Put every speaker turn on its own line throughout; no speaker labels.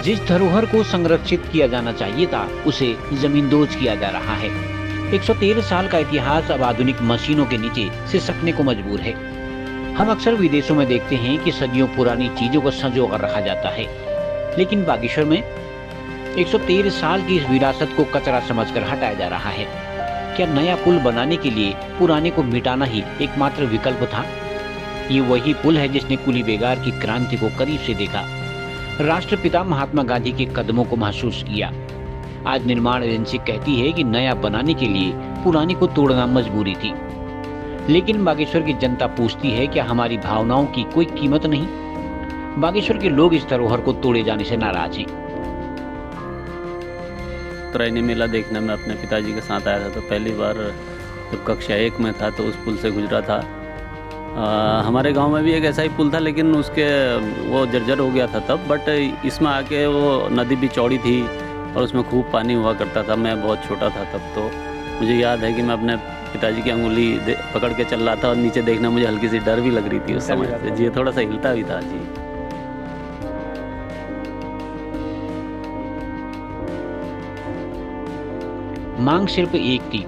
जिस धरोहर को संरक्षित किया जाना चाहिए था, उसे जमींदोज किया जा रहा है। 113 साल का इतिहास अब आधुनिक मशीनों के नीचे सिसकने को मजबूर है। हम अक्सर विदेशों में देखते हैं कि सदियों पुरानी चीजों को संजो कर रखा जाता है, लेकिन बागेश्वर में 113 साल की इस विरासत को कचरा समझकर हटाया जा रहा है। क्या नया पुल बनाने के लिए पुराने को मिटाना ही एकमात्र विकल्प था? ये वही पुल है जिसने कुली बेगार की क्रांति को करीब से देखा, राष्ट्रपिता महात्मा गांधी के कदमों को महसूस किया। आज निर्माण एजेंसी कहती है कि नया बनाने के लिए पुराने को तोड़ना मजबूरी थी, लेकिन बागेश्वर की जनता पूछती है क्या हमारी भावनाओं की कोई कीमत नहीं? बागेश्वर के लोग इस धरोहर को तोड़े जाने से नाराज हैं।
उत्तरायणी मेला देखने में अपने पिताजी के साथ आया था, तो पहली बार जब कक्षा 1 में था तो उस पुल से गुजरा था। हमारे गांव में भी एक ऐसा ही पुल था, लेकिन उसके वो जर्जर हो गया था तब, बट इसमें आके वो नदी भी चौड़ी थी और उसमें खूब पानी हुआ करता था। मैं बहुत छोटा था तब, तो मुझे याद है कि मैं अपने पिताजी की अंगुली पकड़ के चल रहा था और नीचे देखना मुझे हल्की सी डर भी लग रही थी उस समय से जी, थोड़ा सा हिलता भी था जी।
मांग सिर्फ एक थी,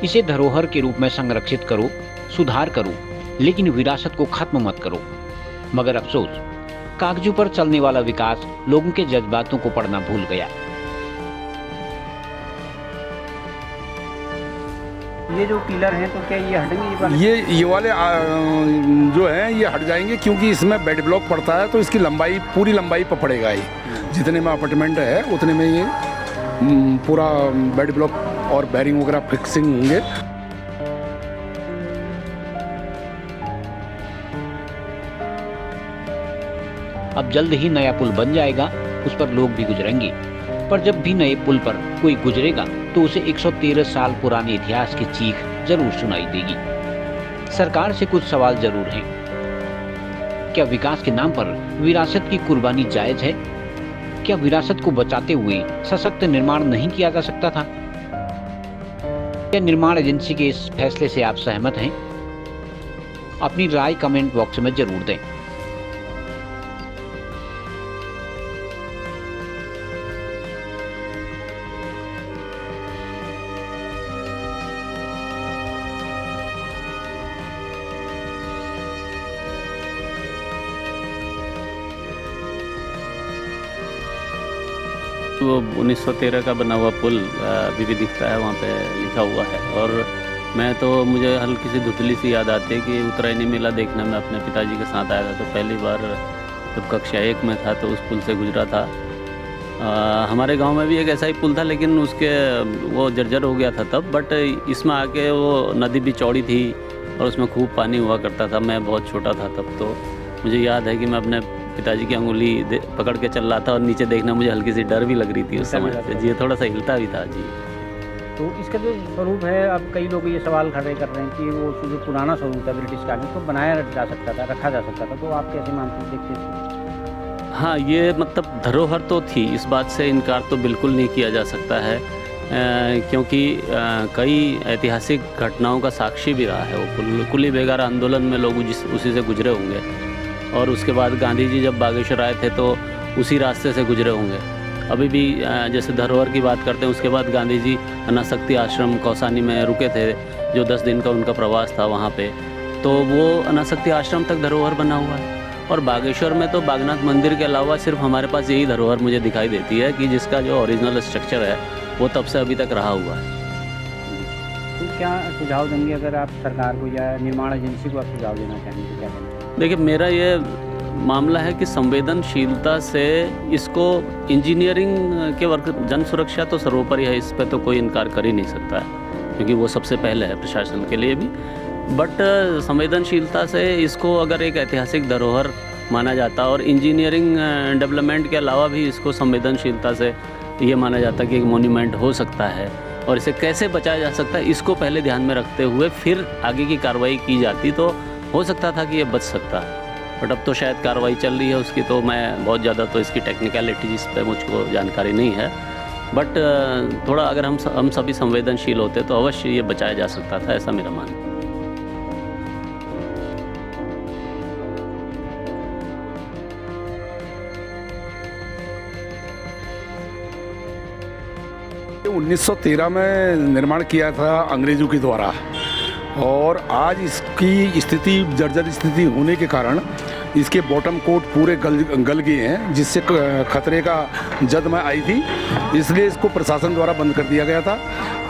इसे धरोहर के रूप में संरक्षित करो, सुधार करो, लेकिन विरासत को खत्म मत करो। मगर अफसोस, कागजों पर चलने वाला विकास लोगों के जज्बातों को पढ़ना भूल गया।
ये जो पिलर हैं तो क्या ये हटेंगे?
ये वाले जो हैं ये हट जाएंगे, क्योंकि इसमें बेड ब्लॉक पड़ता है, तो इसकी लंबाई पूरी लंबाई पर पड़ेगा। ये जितने में अपार्टमेंट है उतने में ये पूरा बेड ब्लॉक और बैरिंग वगैरह फिक्सिंग होंगे।
अब जल्द ही नया पुल बन जाएगा, उस पर लोग भी गुजरेंगे। पर जब भी नए पुल पर कोई गुजरेगा तो उसे 113 साल पुराने इतिहास की चीख जरूर सुनाई देगी। सरकार से कुछ सवाल जरूर हैं। क्या विकास के नाम पर विरासत की कुर्बानी जायज है? क्या विरासत को बचाते हुए सशक्त निर्माण नहीं किया जा सकता था? क्या निर्माण एजेंसी के इस फैसले से आप सहमत हैं? अपनी राय कमेंट बॉक्स में जरूर दें।
वो 1913 का बना हुआ पुल अभी भी दिखता है, वहाँ पे लिखा हुआ है। और मुझे हल्की सी धुंधली सी याद आती है कि उत्तरायणी मेला देखने में अपने पिताजी के साथ आया था, तो पहली बार जब कक्षा 1 में था तो उस पुल से गुजरा था। हमारे गांव में भी एक ऐसा ही पुल था, लेकिन उसके वो जर्जर हो गया था तब, बट इसमें आके वो नदी भी चौड़ी थी और उसमें खूब पानी हुआ करता था। मैं बहुत छोटा था तब, तो मुझे याद है कि मैं अपने पिताजी की अंगुली पकड़ के चल रहा था और नीचे देखना मुझे हल्की सी डर भी लग रही थी उस समय से जी, थोड़ा सा हिलता भी था जी।
तो इसका जो स्वरूप है, अब कई लोग ये सवाल खड़े कर रहे हैं कि वो जो पुराना स्वरूप था ब्रिटिश काल में, तो बनाया जा सकता था, रखा जा सकता था, तो आप कैसे मानते देखते हैं?
हाँ, ये मतलब धरोहर तो थी, इस बात से इनकार तो बिल्कुल नहीं किया जा सकता है, क्योंकि कई ऐतिहासिक घटनाओं का साक्षी भी रहा है वो कुली बेगार आंदोलन में लोग उसी से गुजरे होंगे, और उसके बाद गांधी जी जब बागेश्वर आए थे तो उसी रास्ते से गुजरे होंगे। अभी भी जैसे धरोहर की बात करते हैं, उसके बाद गांधी जी अनासक्ति आश्रम कौसानी में रुके थे, जो 10 दिन का उनका प्रवास था वहाँ पे, तो वो अनासक्ति आश्रम तक धरोहर बना हुआ है। और बागेश्वर में तो बागनाथ मंदिर के अलावा सिर्फ हमारे पास यही धरोहर मुझे दिखाई देती है कि जिसका जो ओरिजिनल स्ट्रक्चर है वो तब से अभी तक रहा हुआ है।
तो क्या सुझाव देंगे अगर आप सरकार को या निर्माण एजेंसी को आप सुझाव देना चाहेंगे, क्या करेंगे?
देखिए, मेरा ये मामला है कि संवेदनशीलता से इसको इंजीनियरिंग के वर्क, जन सुरक्षा तो सर्वोपरि है, इस पर तो कोई इनकार कर ही नहीं सकता है, क्योंकि वो सबसे पहले है प्रशासन के लिए भी। बट संवेदनशीलता से इसको अगर एक ऐतिहासिक धरोहर माना जाता और इंजीनियरिंग डेवलपमेंट के अलावा भी इसको संवेदनशीलता से ये माना जाता कि एक मोन्यूमेंट हो सकता है और इसे कैसे बचाया जा सकता है, इसको पहले ध्यान में रखते हुए फिर आगे की कार्रवाई की जाती तो हो सकता था कि ये बच सकता। बट अब तो शायद कार्रवाई चल रही है उसकी, तो मैं बहुत ज़्यादा तो इसकी टेक्निकलिटी इस पर मुझको जानकारी नहीं है। बट थोड़ा अगर हम सभी संवेदनशील होते तो अवश्य ये बचाया जा सकता था, ऐसा मेरा मानना है।
1913 में निर्माण किया था अंग्रेजों के द्वारा, और आज इसकी स्थिति जर्जर स्थिति होने के कारण इसके बॉटम कोट पूरे गल गए हैं, जिससे खतरे का जद में आई थी, इसलिए इसको प्रशासन द्वारा बंद कर दिया गया था।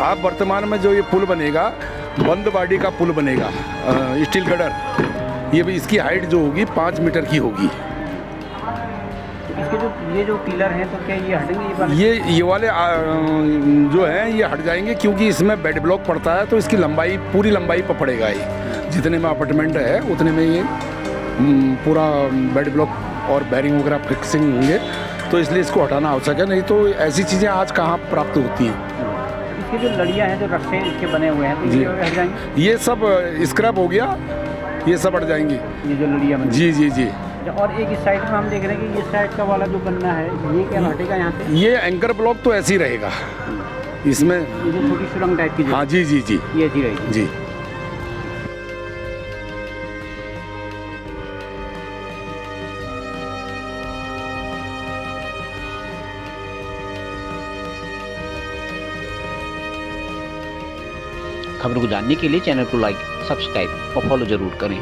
अब वर्तमान में जो ये पुल बनेगा, बंद बाडी का पुल बनेगा, स्टील गडर, ये भी इसकी हाइट जो होगी 5 मीटर की होगी।
इसके ये जो पिलर हैं तो क्या ये हटेंगे?
ये वाले जो हैं ये हट जाएंगे, क्योंकि इसमें बेड ब्लॉक पड़ता है, तो इसकी लंबाई पूरी लंबाई पर पड़ेगा। ये जितने में अपार्टमेंट है उतने में ये पूरा बेड ब्लॉक और बैरिंग वगैरह फिक्सिंग होंगे, तो इसलिए इसको हटाना आवश्यक है, नहीं तो ऐसी चीज़ें आज कहाँ प्राप्त होती हैं।
इसकी जो लड़ियाँ हैं, जो रस्से इसके बने हुए हैं, तो
जी।
ये हट जाएंगे?
ये सब स्क्रैप हो गया, ये सब हट जाएंगी।
ये जो लड़ियाँ बनी,
जी जी जी।
और एक इस साइड में हम देख रहे हैं कि इस साइड का वाला जो बनना है, ये क्या हटेगा यहाँ से?
ये एंकर ब्लॉक तो ऐसे ही रहेगा इसमें।
ये जो छोटी सुरंग टाइप की जो,
हाँ जी जी जी
ये ऐसी रहेगी।
जी।
खबर को जानने के लिए चैनल को लाइक, सब्सक्राइब और फॉलो जरूर करें।